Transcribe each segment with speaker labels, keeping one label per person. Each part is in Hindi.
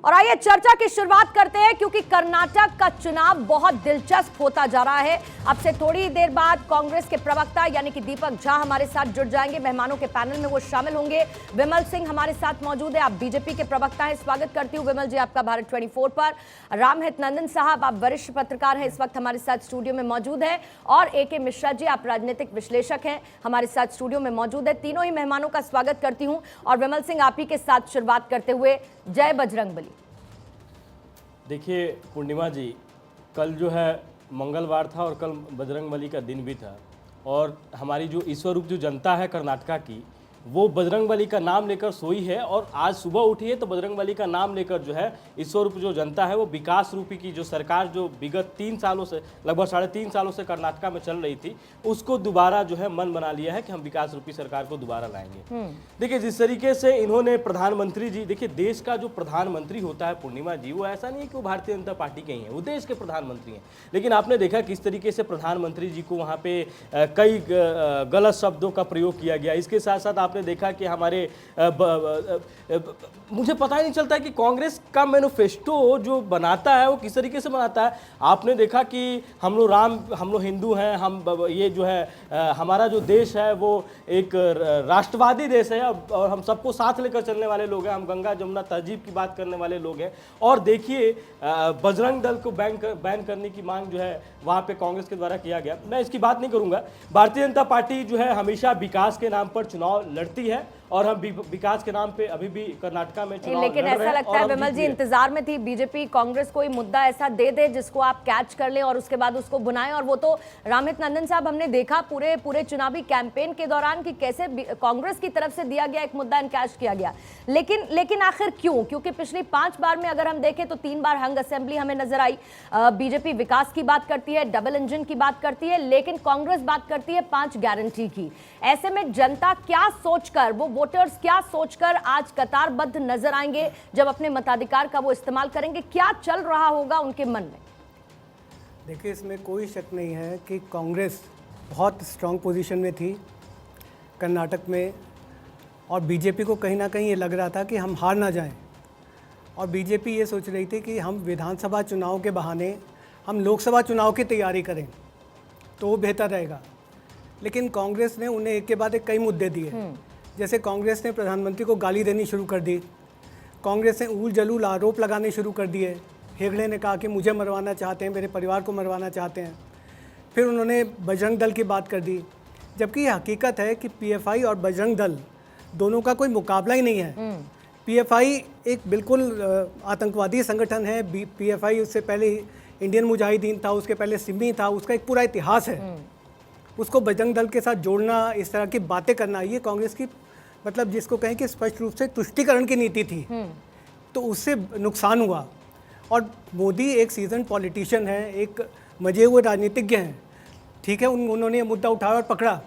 Speaker 1: और आइए चर्चा की शुरुआत करते हैं, क्योंकि कर्नाटक का चुनाव बहुत दिलचस्प होता जा रहा है। अब से थोड़ी देर बाद कांग्रेस के प्रवक्ता यानी कि दीपक झा हमारे साथ जुड़ जाएंगे। मेहमानों के पैनल में वो शामिल होंगे। विमल सिंह हमारे साथ मौजूद है, आप बीजेपी के प्रवक्ता हैं। स्वागत करती हूँ विमल जी आपका भारत 24 पर। रामहित नंदन साहब, आप वरिष्ठ पत्रकार हैं, इस वक्त हमारे साथ स्टूडियो में मौजूद है। और AK मिश्रा जी, आप राजनीतिक विश्लेषक हैं, हमारे साथ स्टूडियो में मौजूद है। तीनों ही मेहमानों का स्वागत करती हूँ। और विमल सिंह, आप ही के साथ शुरुआत करते हुए, जय बजरंगबली।
Speaker 2: देखिए पूर्णिमा जी, कल जो है मंगलवार था और कल बजरंगबली का दिन भी था। और हमारी जो ईश्वर रूप जो जनता है कर्नाटका की, वो बजरंगबली का नाम लेकर सोई है। और आज सुबह उठी है तो बजरंगबली का नाम लेकर जो है ईश्वर रूप जो जनता है, वो विकास रूपी की जो सरकार जो विगत 3 सालों से, लगभग 3.5 सालों से कर्नाटका में चल रही थी, उसको दोबारा जो है मन बना लिया है कि हम विकास रूपी सरकार को दोबारा लाएंगे। देखिए जिस तरीके से इन्होंने प्रधानमंत्री जी, देखिए देश का जो प्रधानमंत्री होता है पूर्णिमा जी, वो ऐसा नहीं है कि वो भारतीय जनता पार्टी के ही हैं, वो देश के प्रधानमंत्री हैं। लेकिन आपने देखा किस तरीके से प्रधानमंत्री जी को वहाँ पे कई गलत शब्दों का प्रयोग किया गया। इसके साथ साथ आपने देखा कि हमारे मुझे पता ही नहीं चलता है कि कांग्रेस का मैनिफेस्टो जो बनाता है वो किस तरीके से बनाता है। आपने देखा कि हम लोग हिंदू हैं, हम ये जो है हमारा जो देश है वो एक राष्ट्रवादी देश है और हम सबको साथ लेकर चलने वाले लोग हैं, हम गंगा जमुना तहजीब की बात करने वाले लोग हैं। और देखिए बजरंग दल को बैन करने की मांग जो है वहाँ पे कांग्रेस के द्वारा किया गया। मैं इसकी बात नहीं करूँगा। भारतीय जनता पार्टी जो है हमेशा विकास के नाम पर चुनाव लड़ती है और हम विकास के नाम पे अभी भी कर्नाटका में चुनाव
Speaker 1: लेकिन ऐसा लगता है विमल जी, इंतजार में थी बीजेपी कांग्रेस कोई मुद्दा ऐसा दे दे जिसको आप कैच कर लें और उसके बाद उसको बुनाएं। और वो तो रामहित नंदन साहब, हमने देखा पूरे चुनावी कैंपेन के दौरान कि कैसे कांग्रेस की तरफ से दिया गया एक मुद्दा कैच किया गया। लेकिन आखिर क्यों? क्योंकि पिछली 5 बार में अगर हम देखें तो 3 बार हंग असेंबली हमें नजर आई। बीजेपी विकास की बात करती है, डबल इंजन की बात करती है, लेकिन कांग्रेस बात करती है 5 गारंटी की। ऐसे में जनता क्या सोचकर, वो वोटर्स क्या सोचकर आज कतारबद्ध नजर आएंगे जब अपने मताधिकार का वो इस्तेमाल करेंगे? क्या चल रहा होगा उनके मन में?
Speaker 3: देखिए, इसमें कोई शक नहीं है कि कांग्रेस बहुत स्ट्रांग पोजीशन में थी कर्नाटक में, और बीजेपी को कहीं ना कहीं ये लग रहा था कि हम हार ना जाएं। और बीजेपी ये सोच रही थी कि हम विधानसभा चुनाव के बहाने हम लोकसभा चुनाव की तैयारी करें तो वो बेहतर रहेगा। लेकिन कांग्रेस ने उन्हें एक के बाद एक कई मुद्दे दिए। जैसे कांग्रेस ने प्रधानमंत्री को गाली देनी शुरू कर दी, कांग्रेस ने ऊल जलूल आरोप लगाने शुरू कर दिए। हेगड़े ने कहा कि मुझे मरवाना चाहते हैं, मेरे परिवार को मरवाना चाहते हैं। फिर उन्होंने बजरंग दल की बात कर दी, जबकि ये हकीकत है कि PFI और बजरंग दल दोनों का कोई मुकाबला ही नहीं है। PFI एक बिल्कुल आतंकवादी संगठन है। PFI उससे पहले इंडियन मुजाहिदीन था, उसके पहले सिमी था, उसका एक पूरा इतिहास है। उसको बजरंग दल के साथ जोड़ना, इस तरह की बातें करना, ये कांग्रेस की मतलब जिसको कहें कि स्पष्ट रूप से तुष्टीकरण की नीति थी। तो उससे नुकसान हुआ। और मोदी एक सीजन पॉलिटिशियन है, एक मजे हुए राजनीतिज्ञ हैं, ठीक है। उन्होंने ये मुद्दा उठाया और पकड़ा,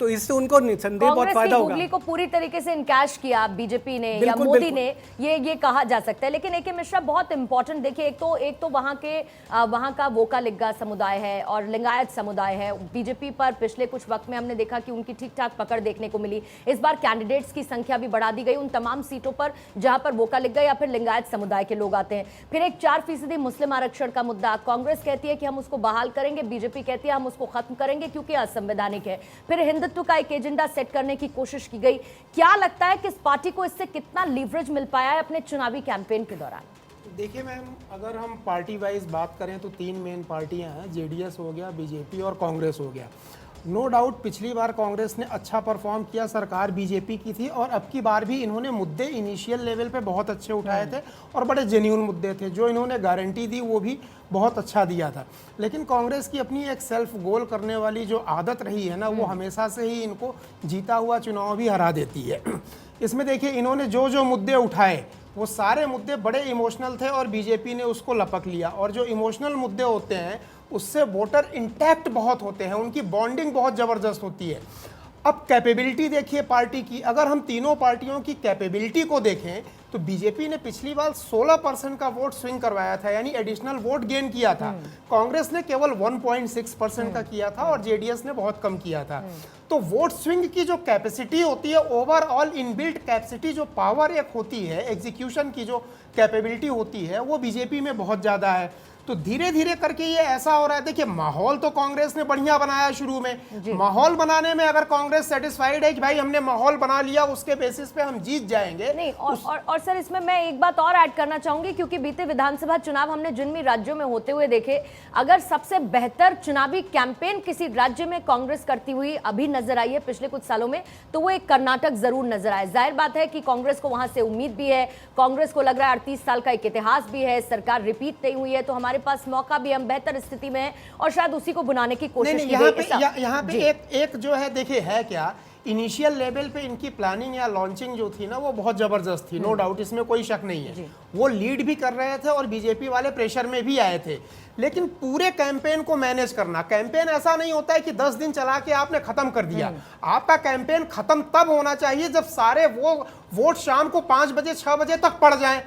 Speaker 3: तो इससे उनको निसंदेह बहुत फायदा होगा।
Speaker 1: कांग्रेस को पूरी तरीके से इनकैश किया बीजेपी ने या मोदी ने, ये कहा जा सकता है। लेकिन AK मिश्रा, बहुत इंपॉर्टेंट देखिए, एक तो वहां का वोकालिगा समुदाय है और लिंगायत समुदाय है। बीजेपी पर पिछले कुछ वक्त में हमने देखा कि उनकी ठीक ठाक पकड़ देखने को मिली। इस बार कैंडिडेट्स की संख्या भी बढ़ा दी गई उन तमाम सीटों पर जहां पर वोकालिगा या फिर लिंगायत समुदाय के लोग आते हैं। फिर एक 4% मुस्लिम आरक्षण का मुद्दा, कांग्रेस कहती है कि हम उसको बहाल करेंगे, बीजेपी कहती है हम उसको खत्म करेंगे क्योंकि असंवैधानिक है। फिर हिंदुत्व का एक एजेंडा सेट करने की कोशिश की गई। क्या लगता है कि इस पार्टी को इससे कितना लीवरेज मिल पाया है अपने चुनावी कैंपेन के दौरान?
Speaker 4: देखिए मैम, अगर हम पार्टी वाइज बात करें तो 3 मेन पार्टियां हैं, JDS हो गया, बीजेपी और कांग्रेस हो गया। नो डाउट पिछली बार कांग्रेस ने अच्छा परफॉर्म किया, सरकार बीजेपी की थी, और अब की बार भी इन्होंने मुद्दे इनिशियल लेवल पे बहुत अच्छे उठाए थे और बड़े जेन्युइन मुद्दे थे। जो इन्होंने गारंटी दी वो भी बहुत अच्छा दिया था। लेकिन कांग्रेस की अपनी एक सेल्फ गोल करने वाली जो आदत रही है ना, वो हमेशा से ही इनको जीता हुआ चुनाव भी हरा देती है। इसमें देखिए, इन्होंने जो मुद्दे उठाए वो सारे मुद्दे बड़े इमोशनल थे और बीजेपी ने उसको लपक लिया। और जो इमोशनल मुद्दे होते हैं उससे वोटर इंटैक्ट बहुत होते हैं, उनकी बॉन्डिंग बहुत ज़बरदस्त होती है। अब कैपेबिलिटी देखिए पार्टी की, अगर हम तीनों पार्टियों की कैपेबिलिटी को देखें तो बीजेपी ने पिछली बार 16% का वोट स्विंग करवाया था, यानी एडिशनल वोट गेन किया था। कांग्रेस ने केवल 1.6% का किया था और जेडीएस ने बहुत कम किया था। तो वोट स्विंग की जो कैपेसिटी होती है, ओवरऑल इनबिल्ट कैपेसिटी, जो पावर एक होती है, एग्जीक्यूशन की जो कैपेबिलिटी होती है, वो बीजेपी में बहुत ज़्यादा है। तो धीरे धीरे करके ये ऐसा हो रहा है। देखिए, माहौल तो कांग्रेस ने बढ़िया बनाया शुरू में। माहौल बनाने में अगर कांग्रेस सेटिस्फाइड है कि भाई हमने माहौल बना लिया, उसके बेसिस पे हम जीत जाएंगे।
Speaker 1: नहीं, और सर इसमें मैं एक बात और ऐड करना चाहूंगी, क्योंकि बीते विधानसभा चुनाव हमने जिन भी राज्यों में होते हुए देखे, अगर सबसे बेहतर चुनावी कैंपेन किसी राज्य में कांग्रेस करती हुई अभी नजर आई है पिछले कुछ सालों में, तो वो एक कर्नाटक जरूर नजर आए। जाहिर बात है कि कांग्रेस को वहां से उम्मीद भी है, कांग्रेस को लग रहा है 38 साल का एक इतिहास भी है, सरकार रिपीट नहीं हुई है, तो हमारे पास मौका भी, हम बेहतर स्थिति में हैं और शायद उसी को बुनाने की कोशिश की गई।
Speaker 4: यहाँ पे एक जो है, देखिए है क्या, इनिशियल लेवल पे इनकी प्लानिंग या लॉन्चिंग जो थी ना, वो बहुत जबरदस्त थी, नो डाउट, इसमें कोई शक नहीं है। वो लीड भी कर रहे थे और बीजेपी वाले प्रेशर में भी आए थे। लेकिन पूरे कैंपेन को मैनेज करना, कैंपेन ऐसा नहीं होता है कि 10 दिन चला के आपने खत्म कर दिया। आपका कैंपेन खत्म तब होना चाहिए जब सारे वो वोट शाम को 5 बजे 6 बजे तक पड़ जाएं।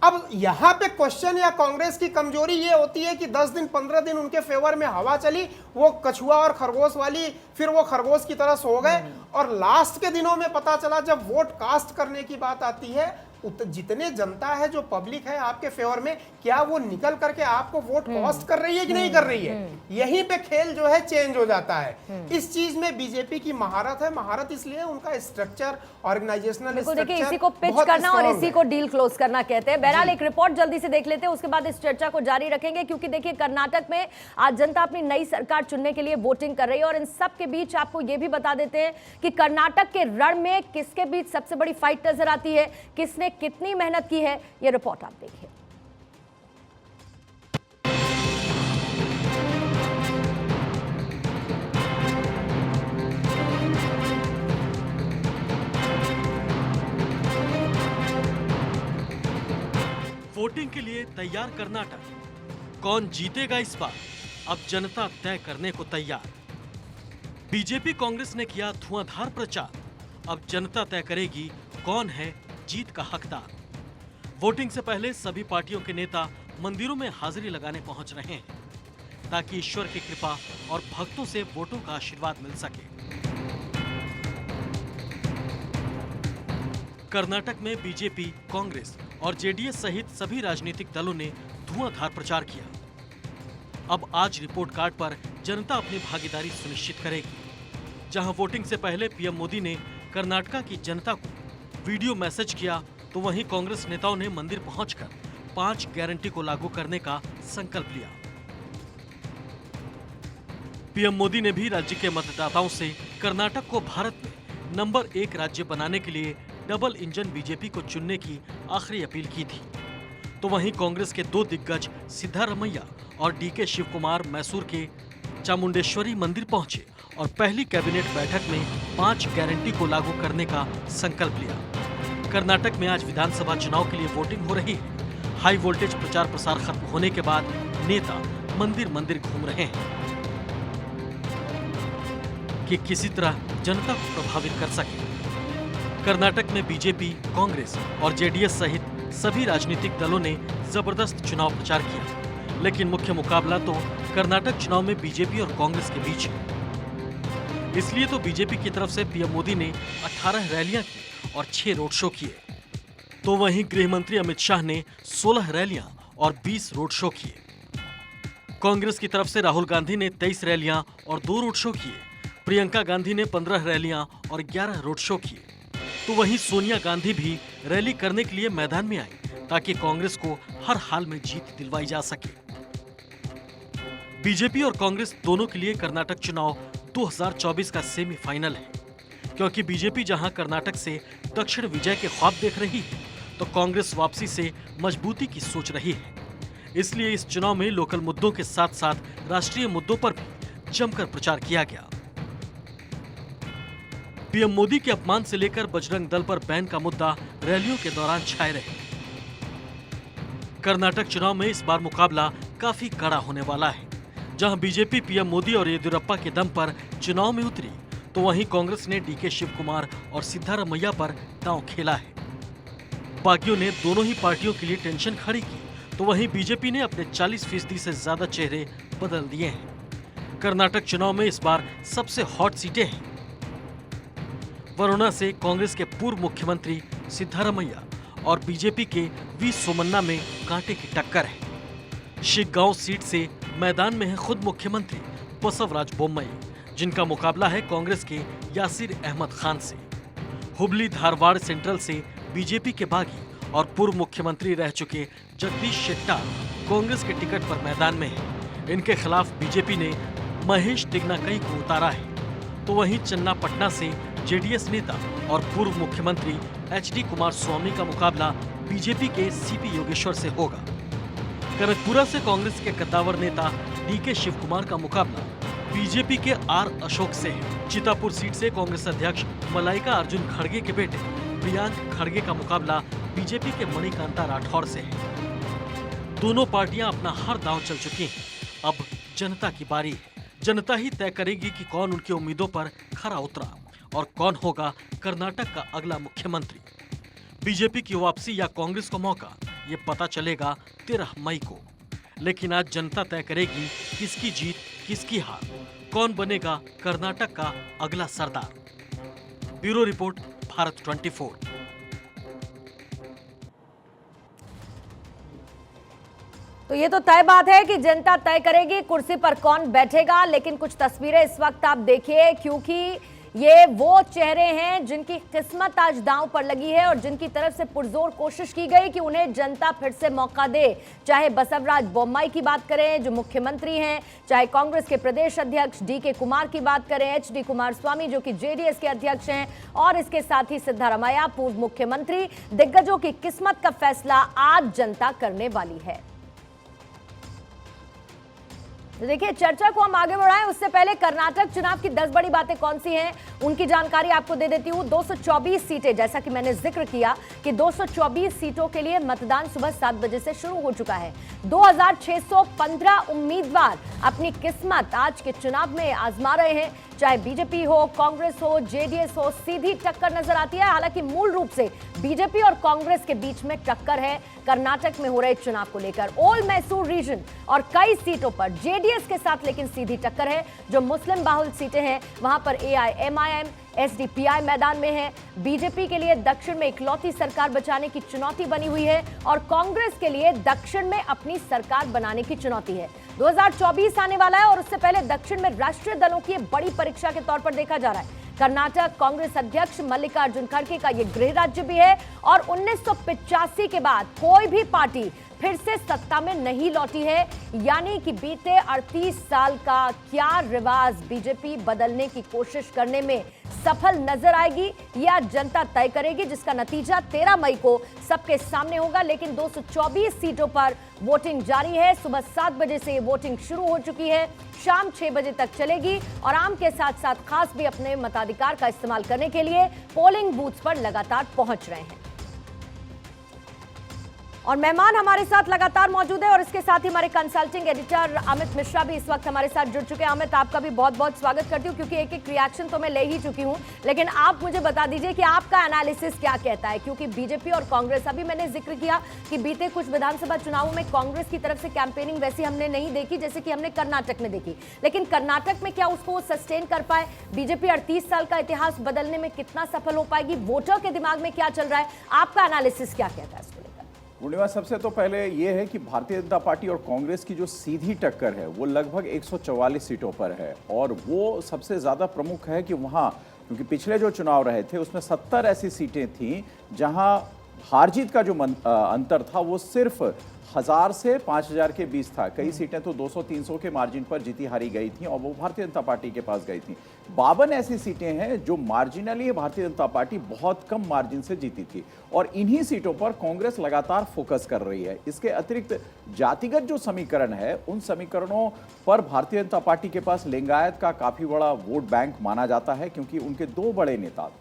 Speaker 4: अब यहाँ पे क्वेश्चन या कांग्रेस की कमजोरी ये होती है कि 10 दिन 15 दिन उनके फेवर में हवा चली, वो कछुआ और खरगोश वाली, फिर वो खरगोश की तरह सो गए, और लास्ट के दिनों में पता चला जब वोट कास्ट करने की बात आती है, जितने जनता है, जो पब्लिक है आपके फेवर में, क्या वो निकल करके आपको वोट कॉस्ट कर रही है कि नहीं कर रही है। यहीं पे खेल जो है चेंज हो जाता है। इस चीज में बीजेपी की महारत है। महारत इसलिए उनका स्ट्रक्चर, ऑर्गेनाइजेशनल स्ट्रक्चर,
Speaker 1: देखिए इसी को पिच करना और इसी को डील क्लोज करना कहते हैं। बहरहाल एक रिपोर्ट जल्दी से देख लेते हैं, उसके बाद इस चर्चा को जारी रखेंगे, क्योंकि देखिए कर्नाटक में आज जनता अपनी नई सरकार चुनने के लिए वोटिंग कर रही है। और इन सब के बीच आपको यह भी बता देते हैं कि कर्नाटक के रण में किसके बीच सबसे बड़ी फाइट नजर आती है, किसने कितनी मेहनत की है, यह रिपोर्ट आप देखिए।
Speaker 5: वोटिंग के लिए तैयार कर्नाटक, कौन जीतेगा इस बार, अब जनता तय करने को तैयार। बीजेपी कांग्रेस ने किया धुआंधार प्रचार, अब जनता तय करेगी कौन है जीत का हकदार। वोटिंग से पहले सभी पार्टियों के नेता मंदिरों में हाजिरी लगाने पहुंच रहे हैं, ताकि ईश्वर की कृपा और भक्तों से वोटों का आशीर्वाद मिल सके। कर्नाटक में बीजेपी, कांग्रेस और जेडीएस सहित सभी राजनीतिक दलों ने धुआंधार प्रचार किया। अब आज रिपोर्ट कार्ड पर जनता अपनी भागीदारी सुनिश्चित करेगी। जहां वोटिंग से पहले पीएम मोदी ने कर्नाटक की जनता को वीडियो मैसेज किया, तो वहीं कांग्रेस नेताओं ने मंदिर पहुंचकर 5 गारंटी को लागू करने का संकल्प लिया। पीएम मोदी ने भी राज्य के मतदाताओं से कर्नाटक को भारत में नंबर 1 राज्य बनाने के लिए डबल इंजन बीजेपी को चुनने की आखिरी अपील की थी। तो वहीं कांग्रेस के 2 दिग्गज सिद्धारमैया और डीके शिव कुमार मैसूर के चामुंडेश्वरी मंदिर पहुंचे और पहली कैबिनेट बैठक में 5 गारंटी को लागू करने का संकल्प लिया। कर्नाटक में आज विधानसभा चुनाव के लिए वोटिंग हो रही है। हाई वोल्टेज प्रचार प्रसार खत्म होने के बाद नेता मंदिर मंदिर घूम रहे हैं कि किसी तरह जनता को प्रभावित कर सके। कर्नाटक में बीजेपी, कांग्रेस और जेडीएस सहित सभी राजनीतिक दलों ने जबरदस्त चुनाव प्रचार किया, लेकिन मुख्य मुकाबला तो कर्नाटक चुनाव में बीजेपी और कांग्रेस के बीच है। इसलिए तो बीजेपी की तरफ से पीएम मोदी ने 18 रैलियां की और 6 रोड शो किए, तो वहीं गृह मंत्री अमित शाह ने 16 रैलियां और 20 रोड शो किए। कांग्रेस की तरफ से राहुल गांधी ने 23 रैलियां और 2 रोड शो किए। प्रियंका गांधी ने 15 रैलियां और 11 रोड शो किए। तो वहीं सोनिया गांधी भी रैली करने के लिए मैदान में आई, ताकि कांग्रेस को हर हाल में जीत दिलवाई जा सके। बीजेपी और कांग्रेस दोनों के लिए कर्नाटक चुनाव 2024 का सेमीफाइनल है, क्योंकि बीजेपी जहां कर्नाटक से दक्षिण विजय के ख्वाब देख रही है, तो कांग्रेस वापसी से मजबूती की सोच रही है। इसलिए इस चुनाव में लोकल मुद्दों के साथ साथ राष्ट्रीय मुद्दों पर भी जमकर प्रचार किया गया। पीएम मोदी के अपमान से लेकर बजरंग दल पर बैन का मुद्दा रैलियों के दौरान छाए रहे। कर्नाटक चुनाव में इस बार मुकाबला काफी कड़ा होने वाला है। जहां बीजेपी पीएम मोदी और येदियुरप्पा के दम पर चुनाव में उतरी, तो वहीं कांग्रेस ने डीके शिव कुमार और सिद्धारमैया पर दांव खेला है। बागियों ने दोनों ही पार्टियों के लिए टेंशन खड़ी की, तो वहीं बीजेपी ने अपने 40% से ज्यादा चेहरे बदल दिए हैं। कर्नाटक चुनाव में इस बार सबसे हॉट सीटें हैं। वरुणा से कांग्रेस के पूर्व मुख्यमंत्री सिद्धारमैया और बीजेपी के वी सोमन्ना में कांटे की टक्कर है। शिग्गांव सीट से मैदान में है खुद मुख्यमंत्री बसवराज बोम्मई, जिनका मुकाबला है कांग्रेस के यासिर अहमद खान से। हुबली धारवाड़ सेंट्रल से बीजेपी के बागी और पूर्व मुख्यमंत्री रह चुके जगदीश शेट्टार कांग्रेस के टिकट पर मैदान में हैं। इनके खिलाफ बीजेपी ने महेश टिग्नाकई को उतारा है। तो वहीं चन्नापटना से जेडीएस नेता और पूर्व मुख्यमंत्री एचडी कुमार स्वामी का मुकाबला बीजेपी के सीपी योगेश्वर से होगा। कनकपुरा से कांग्रेस के कद्दावर नेता डीके शिव कुमार का मुकाबला बीजेपी के आर अशोक से है। चितापुर सीट से कांग्रेस अध्यक्ष मलाइका अर्जुन खड़गे के बेटे प्रियांक खड़गे का मुकाबला बीजेपी के मणिकांता राठौर से है। दोनों पार्टियां अपना हर दांव चल चुकी हैं। अब जनता की बारी है। जनता ही तय करेगी कि कौन उनकी उम्मीदों पर खरा उतरा और कौन होगा कर्नाटक का अगला मुख्यमंत्री। बीजेपी की वापसी या कांग्रेस को मौका, ये पता चलेगा 13 मई को। लेकिन आज जनता तय करेगी किसकी जीत किसकी हार, कौन बनेगा कर्नाटक का अगला सरदार। Bureau report, Bharat 24।
Speaker 1: तो ये तो तय बात है कि जनता तय करेगी कुर्सी पर कौन बैठेगा, लेकिन कुछ तस्वीरें इस वक्त आप देखिए, क्योंकि ये वो चेहरे हैं जिनकी किस्मत आज दांव पर लगी है और जिनकी तरफ से पुरजोर कोशिश की गई कि उन्हें जनता फिर से मौका दे। चाहे बसवराज बोम्मई की बात करें जो मुख्यमंत्री हैं, चाहे कांग्रेस के प्रदेश अध्यक्ष डीके कुमार की बात करें, एचडी कुमार स्वामी जो कि जेडीएस के अध्यक्ष हैं, और इसके साथ ही सिद्धारमैया पूर्व मुख्यमंत्री। दिग्गजों की किस्मत का फैसला आज जनता करने वाली है। देखिए, चर्चा को हम आगे बढ़ाएं उससे पहले कर्नाटक चुनाव की 10 बड़ी बातें कौन सी हैं उनकी जानकारी आपको दे देती हूं। 224 सीटें, जैसा कि मैंने जिक्र किया कि 224 सीटों के लिए मतदान सुबह 7 बजे से शुरू हो चुका है। 2615 उम्मीदवार अपनी किस्मत आज के चुनाव में आजमा रहे हैं। चाहे बीजेपी हो, कांग्रेस हो, जेडीएस हो, सीधी टक्कर नजर आती है। हालांकि मूल रूप से बीजेपी और कांग्रेस के बीच में टक्कर है कर्नाटक में हो रहे चुनाव को लेकर। ओल मैसूर रीजन और कई सीटों पर जेडीएस के साथ लेकिन सीधी टक्कर है। जो मुस्लिम बाहुल सीटें हैं वहां पर एआईएमआईएम, एसडीपीआई मैदान में है। बीजेपी के लिए दक्षिण में इकलौती सरकार बचाने की चुनौती बनी हुई है और कांग्रेस के लिए दक्षिण में अपनी सरकार बनाने की चुनौती है। 2024 आने वाला है और उससे पहले दक्षिण में राष्ट्रीय दलों की बड़ी परीक्षा के तौर पर देखा जा रहा है। कर्नाटक कांग्रेस अध्यक्ष मल्लिकार्जुन खड़गे का यह गृह राज्य भी है और 1985 के बाद कोई भी पार्टी फिर से सत्ता में नहीं लौटी है। यानी कि बीते 38 साल का क्या रिवाज बीजेपी बदलने की कोशिश करने में सफल नजर आएगी, यह जनता तय करेगी, जिसका नतीजा 13 मई को सबके सामने होगा। लेकिन 224 सीटों पर वोटिंग जारी है। सुबह 7 बजे से वोटिंग शुरू हो चुकी है, शाम 6 बजे तक चलेगी और आम के साथ साथ खास भी अपने मताधिकार का इस्तेमाल करने के लिए पोलिंग बूथ्स पर लगातार पहुंच रहे हैं। और मेहमान हमारे साथ लगातार मौजूद है और इसके साथ ही हमारे कंसल्टिंग एडिटर अमित मिश्रा भी इस वक्त हमारे साथ जुड़ चुके हैं। अमित, आपका भी बहुत बहुत स्वागत करती हूं, क्योंकि एक एक रिएक्शन तो मैं ले ही चुकी हूं, लेकिन आप मुझे बता दीजिए कि आपका एनालिसिस क्या कहता है। क्योंकि बीजेपी और कांग्रेस, अभी मैंने जिक्र किया कि बीते कुछ विधानसभा चुनावों में कांग्रेस की तरफ से कैंपेनिंग वैसी हमने नहीं देखी जैसे कि हमने कर्नाटक में देखी, लेकिन कर्नाटक में क्या उसको सस्टेन कर पाए? बीजेपी 38 साल का इतिहास बदलने में कितना सफल हो पाएगी? वोटर के दिमाग में क्या चल रहा है? आपका एनालिसिस क्या कहता है इसको लेकर?
Speaker 6: पूर्णिमा, सबसे तो पहले ये है कि भारतीय जनता पार्टी और कांग्रेस की जो सीधी टक्कर है वो लगभग 144 सीटों पर है और वो सबसे ज़्यादा प्रमुख है कि वहाँ, क्योंकि पिछले जो चुनाव रहे थे उसमें 70 ऐसी सीटें थीं जहाँ हार जीत का जो अंतर था वो सिर्फ 1000 से 5000 के बीच था। कई सीटें तो 200-300 के मार्जिन पर जीती हारी गई थी और वो भारतीय जनता पार्टी के पास गई थी। 52 ऐसी सीटें हैं जो मार्जिनली भारतीय जनता पार्टी बहुत कम मार्जिन से जीती थी और इन्हीं सीटों पर कांग्रेस लगातार फोकस कर रही है। इसके अतिरिक्त जातिगत जो समीकरण है उन समीकरणों पर भारतीय जनता पार्टी के पास लिंगायत का काफ़ी बड़ा वोट बैंक माना जाता है, क्योंकि उनके 2 बड़े नेता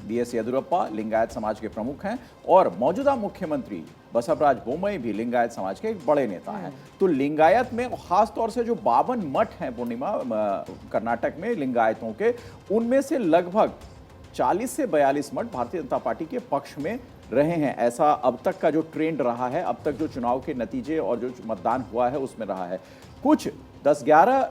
Speaker 6: बीएस येदियुरप्पा लिंगायत समाज के प्रमुख हैं और मौजूदा मुख्यमंत्री बसवराज बोम्मई भी लिंगायत समाज के एक बड़े नेता हैं। तो लिंगायत में खास तौर से जो 52 मठ हैं पूर्णिमा कर्नाटक में लिंगायतों के, उनमें से लगभग 40 से 42 मठ भारतीय जनता पार्टी के पक्ष में रहे हैं, ऐसा अब तक का जो ट्रेंड रहा है, अब तक जो चुनाव के नतीजे और जो मतदान हुआ है उसमें रहा है। कुछ 10-11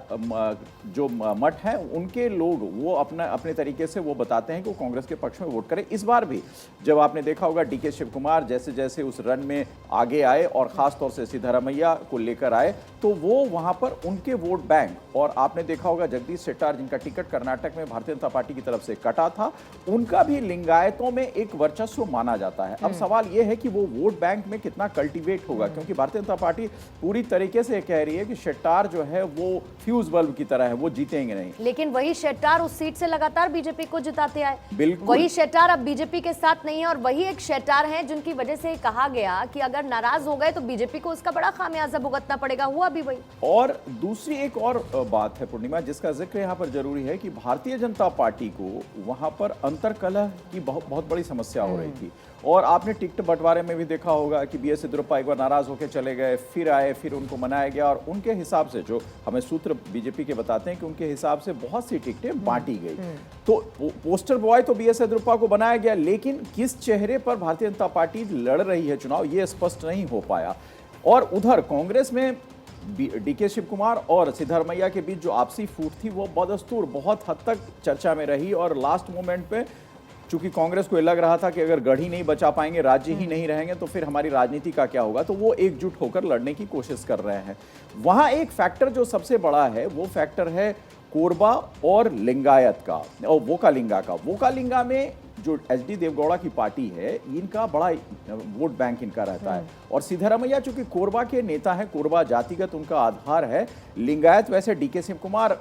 Speaker 6: जो मठ हैं उनके लोग वो अपने तरीके से वो बताते हैं कि वो कांग्रेस के पक्ष में वोट करें। इस बार भी जब आपने देखा होगा डीके शिव कुमार जैसे जैसे उस रन में आगे आए और ख़ास तौर से सिद्धारमैया को लेकर आए तो वो वहाँ पर उनके वोट बैंक, और आपने देखा होगा जगदीश शेट्टार जिनका टिकट कर्नाटक में भारतीय जनता पार्टी की तरफ से कटा था, उनका भी लिंगायतों में एक वर्चस्व माना जाता है। अब सवाल ये है कि वो वोट बैंक में कितना कल्टिवेट होगा, क्योंकि भारतीय जनता पार्टी पूरी तरीके से कह रही है कि शेट्टार जो है वो फ्यूज बल्ब की तरह है, वो जीतेंगे नहीं।
Speaker 1: लेकिन वही शेट्टार उस सीट से लगातार बीजेपी को जिताते आए।
Speaker 6: बिल्कुल।
Speaker 1: वही शेट्टार अब बीजेपी के साथ नहीं है और वही एक शेट्टार है जिनकी वजह से कहा गया कि अगर नाराज हो गए तो बीजेपी को उसका बड़ा खामियाजा भुगतना पड़ेगा। हुआ भी वही।
Speaker 6: और दूसरी एक और बात है पूर्णिमा जिसका जिक्र यहाँ पर जरूरी है कि भारतीय जनता पार्टी को वहां पर अंतर्कलह की बहुत बड़ी समस्या हो रही थी। और आपने टिकट बंटवारे में भी देखा होगा कि बीएस येदियुरप्पा एक बार नाराज होकर चले गए, फिर आए, फिर उनको मनाया गया और उनके हिसाब से जो हमें सूत्र बीजेपी के बताते हैं कि उनके हिसाब से बहुत सी टिकटें बांटी गई। तो पोस्टर बॉय तो बीएस येदियुरप्पा को बनाया गया, लेकिन किस चेहरे पर भारतीय जनता पार्टी लड़ रही है चुनाव ये स्पष्ट नहीं हो पाया। और उधर कांग्रेस में डीके शिव कुमार और सिद्धारमैया के बीच जो आपसी फूट थी वो बदस्तूर बहुत हद तक चर्चा में रही और लास्ट मोमेंट पे चूंकि कांग्रेस को लग रहा था कि अगर गढ़ ही नहीं बचा पाएंगे, राज्य ही नहीं रहेंगे तो फिर हमारी राजनीति का क्या होगा, तो वो एकजुट होकर लड़ने की कोशिश कर रहे हैं। वहां एक फैक्टर जो सबसे बड़ा है वो फैक्टर है कोरबा और लिंगायत का और वोकालिंगा का। वोकालिंगा में जो एचडी देवगौड़ा की पार्टी है इनका बड़ा वोट बैंक इनका रहता है और सिद्धारमैया चूंकि कोरबा के नेता हैं, कोरबा जातिगत उनका आधार है। लिंगायत वैसे डीके शिव कुमार,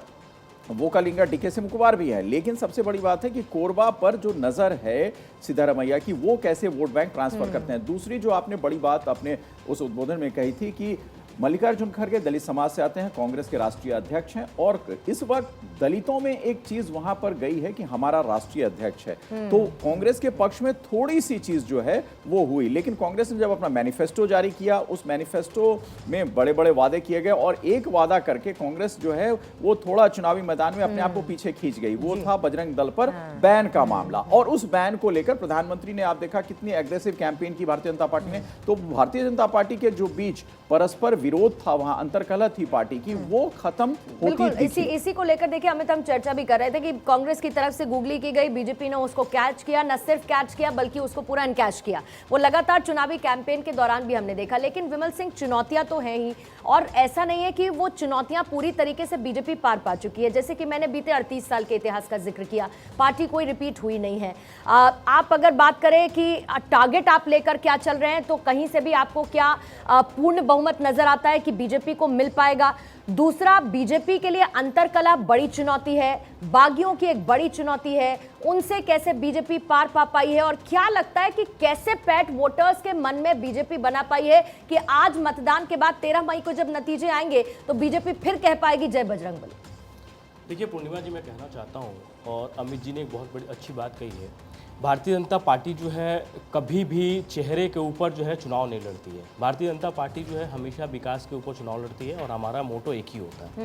Speaker 6: वोकालिंगा डीके शिव कुमार भी है, लेकिन सबसे बड़ी बात है कि कोरबा पर जो नजर है सिद्धारमैया की वो कैसे वोट बैंक ट्रांसफर करते हैं। दूसरी जो आपने बड़ी बात अपने उस उद्बोधन में कही थी कि मल्लिकार्जुन खड़गे दलित समाज से आते हैं, कांग्रेस के राष्ट्रीय अध्यक्ष हैं और इस वक्त दलितों में एक चीज वहां पर गई है कि हमारा राष्ट्रीय अध्यक्ष है, तो कांग्रेस के पक्ष में थोड़ी सी चीज जो है वो हुई। लेकिन कांग्रेस ने जब अपना मैनिफेस्टो जारी किया उस मैनिफेस्टो में बड़े बड़े वादे किए गए और एक वादा करके कांग्रेस जो है वो थोड़ा चुनावी मैदान में अपने आप को पीछे खींच गई। वो था बजरंग दल पर बैन का मामला और उस बैन को लेकर प्रधानमंत्री ने आप देखा कितनी एग्रेसिव कैंपेन की भारतीय जनता पार्टी ने। तो भारतीय जनता पार्टी के जो बीच परस्पर विरोध था, वहां अंतर्कलह थी पार्टी की, वो खत्म होती थी।
Speaker 1: इसी को लेकर देखिए अमित, हम चर्चा भी कर रहे थे कि कांग्रेस की तरफ से गूगली की गई, बीजेपी ने उसको कैच किया, न सिर्फ कैच किया बल्कि उसको पूरा अनकैच किया। वो लगातार चुनावी कैंपेन के दौरान भी हमने देखा। लेकिन विमल सिंह, चुनौतियां तो हैं ही और ऐसा नहीं है कि वो चुनौतियां पूरी तरीके से बीजेपी पार पा चुकी है। जैसे कि मैंने बीते 38 साल के इतिहास का जिक्र किया, पार्टी कोई रिपीट हुई नहीं है। आप अगर बात करें कि टारगेट आप लेकर क्या चल रहे हैं तो कहीं से भी आपको क्या पूर्ण बहुमत नजर आता है कि बीजेपी को मिल पाएगा? दूसरा, बीजेपी के लिए अंतरकलह बड़ी चुनौती है, बागियों की एक बड़ी चुनौती है, उनसे कैसे बीजेपी पार पा पाई है और क्या लगता है कि कैसे पैट वोटर्स के मन में बीजेपी बना पाई है कि आज मतदान के बाद 13 मई को जब नतीजे आएंगे तो बीजेपी फिर कह पाएगी जय बजरंगबली?
Speaker 2: देखिए पूर्णिमा जी, मैं कहना चाहता हूँ और अमित जी ने एक बहुत बड़ी अच्छी बात कही है, भारतीय जनता पार्टी जो है कभी भी चेहरे के ऊपर जो है चुनाव नहीं लड़ती है। भारतीय जनता पार्टी जो है हमेशा विकास के ऊपर चुनाव लड़ती है और हमारा मोटो एक ही होता है।